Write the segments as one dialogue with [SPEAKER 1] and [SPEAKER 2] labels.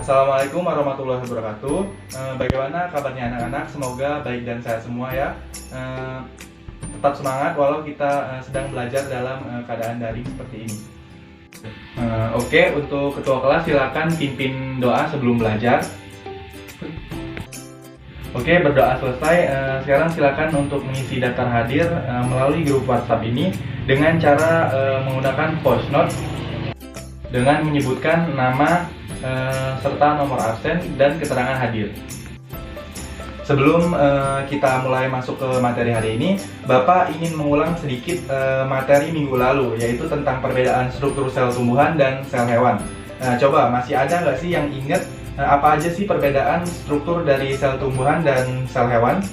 [SPEAKER 1] Assalamualaikum warahmatullahi wabarakatuh. Bagaimana kabarnya anak-anak? Semoga baik dan sehat semua ya. Tetap semangat walau kita sedang belajar dalam keadaan daring seperti ini. Oke, untuk ketua kelas silakan pimpin doa sebelum belajar. Oke, berdoa selesai. Sekarang silakan untuk mengisi daftar hadir melalui grup WhatsApp ini dengan cara menggunakan voice note dengan menyebutkan nama serta nomor absen dan keterangan hadir. Sebelum kita mulai masuk ke materi hari ini, Bapak ingin mengulang sedikit materi minggu lalu, yaitu tentang perbedaan struktur sel tumbuhan dan sel hewan. Coba, masih ada nggak sih yang ingat apa aja sih perbedaan struktur dari sel tumbuhan dan sel hewan?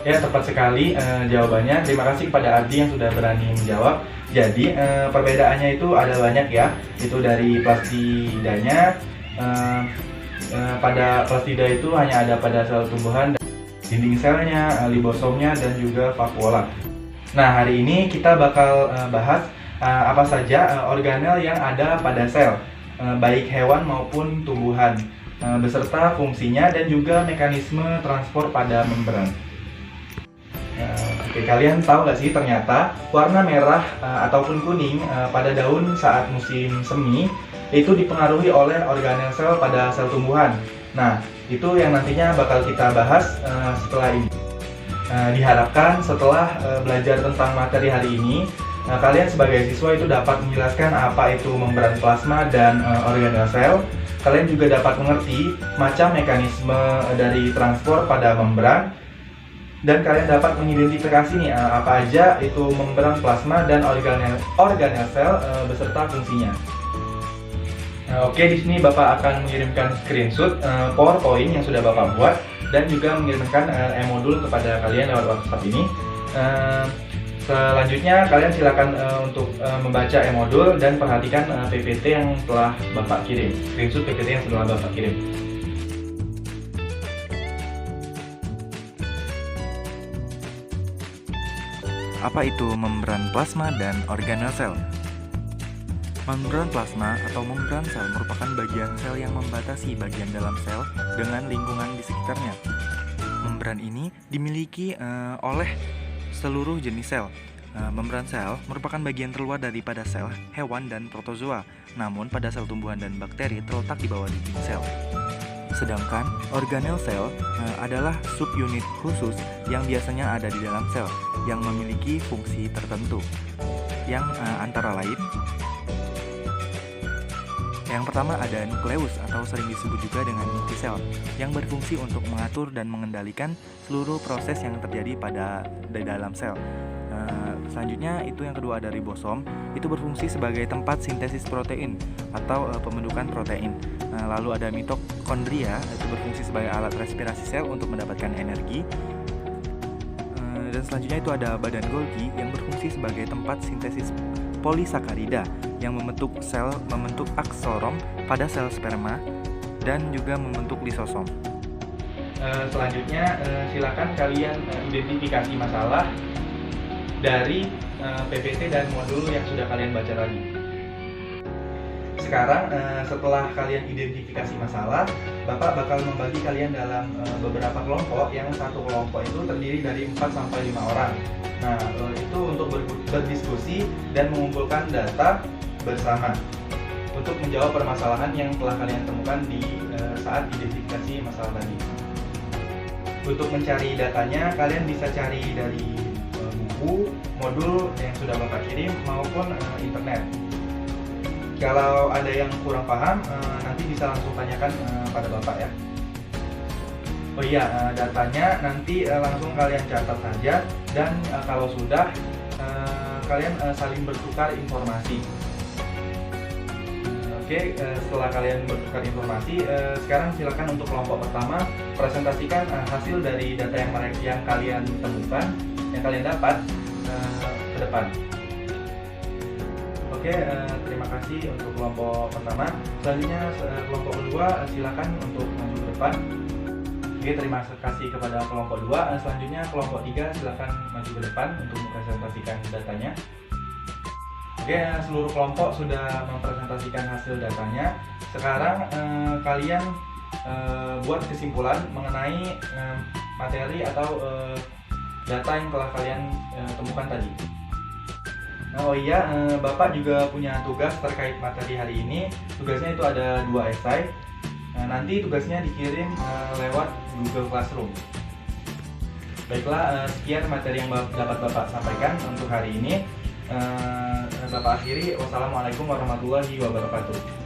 [SPEAKER 1] Ya, tepat sekali jawabannya. Terima kasih kepada Ardi yang sudah berani menjawab. Jadi, perbedaannya itu ada banyak ya. Itu dari plastidanya. Pada plastida itu hanya ada pada sel tumbuhan, dinding selnya, libosomnya, dan juga vakuola. Nah, hari ini kita bakal bahas apa saja organel yang ada pada sel, baik hewan maupun tumbuhan, beserta fungsinya dan juga mekanisme transport pada membran. Oke, kalian tahu nggak sih ternyata warna merah ataupun kuning pada daun saat musim semi itu dipengaruhi oleh organel sel pada sel tumbuhan. Nah, itu yang nantinya bakal kita bahas setelah ini. Diharapkan setelah belajar tentang materi hari ini, kalian sebagai siswa itu dapat menjelaskan apa itu membran plasma dan organel sel. Kalian juga dapat mengerti macam mekanisme dari transport pada membran. Dan kalian dapat mengidentifikasi nih apa aja itu membran plasma dan organel sel beserta fungsinya. Oke, di sini Bapak akan mengirimkan screenshot PowerPoint yang sudah Bapak buat dan juga mengirimkan e-modul kepada kalian lewat WhatsApp ini. Selanjutnya kalian silakan untuk membaca e-modul dan perhatikan PPT yang telah Bapak kirim, screenshot PPT yang telah Bapak kirim.
[SPEAKER 2] Apa itu membran plasma dan organel sel? Membran plasma atau membran sel merupakan bagian sel yang membatasi bagian dalam sel dengan lingkungan di sekitarnya. Membran ini dimiliki oleh seluruh jenis sel. Membran sel merupakan bagian terluar daripada sel hewan dan protozoa, namun pada sel tumbuhan dan bakteri terletak di bawah dinding sel. Sedangkan organel sel adalah subunit khusus yang biasanya ada di dalam sel yang memiliki fungsi tertentu, yang antara lain yang pertama ada nukleus atau sering disebut juga dengan inti sel yang berfungsi untuk mengatur dan mengendalikan seluruh proses yang terjadi di dalam sel. Selanjutnya itu yang kedua ada ribosom, itu berfungsi sebagai tempat sintesis protein atau pembentukan protein. Lalu ada mitokondria, itu berfungsi sebagai alat respirasi sel untuk mendapatkan energi. Dan selanjutnya itu ada badan Golgi yang berfungsi sebagai tempat sintesis polisakarida yang membentuk aksorom pada sel sperma dan juga membentuk lisosom.
[SPEAKER 1] Selanjutnya silakan kalian identifikasi masalah dari PPT dan modul yang sudah kalian baca tadi. Sekarang setelah kalian identifikasi masalah, Bapak bakal membagi kalian dalam beberapa kelompok, yang satu kelompok itu terdiri dari 4-5 orang. Nah, itu untuk berdiskusi dan mengumpulkan data bersama untuk menjawab permasalahan yang telah kalian temukan di saat identifikasi masalah tadi. Untuk mencari datanya, kalian bisa cari dari buku, modul yang sudah Bapak kirim maupun internet. Kalau ada yang kurang paham, nanti bisa langsung tanyakan pada Bapak ya. Oh iya, datanya nanti langsung kalian catat saja, dan kalau sudah kalian saling bertukar informasi. Oke, setelah kalian bertukar informasi, sekarang silakan untuk kelompok pertama presentasikan hasil dari data yang kalian temukan, yang kalian dapat ke depan. Oke, terima kasih untuk kelompok pertama. Selanjutnya kelompok kedua silakan untuk maju ke depan. Oke, terima kasih kepada kelompok 2. Selanjutnya kelompok 3 silakan maju ke depan untuk mempresentasikan datanya. Oke, seluruh kelompok sudah mempresentasikan hasil datanya. sekarang kalian buat kesimpulan mengenai materi atau data yang telah kalian temukan tadi. Nah, oh iya, Bapak juga punya tugas terkait materi hari ini. Tugasnya itu ada 2 esai. Nanti tugasnya dikirim lewat Google Classroom. Baiklah, sekian materi yang dapat Bapak sampaikan untuk hari ini. Bapak akhiri, wassalamualaikum warahmatullahi wabarakatuh.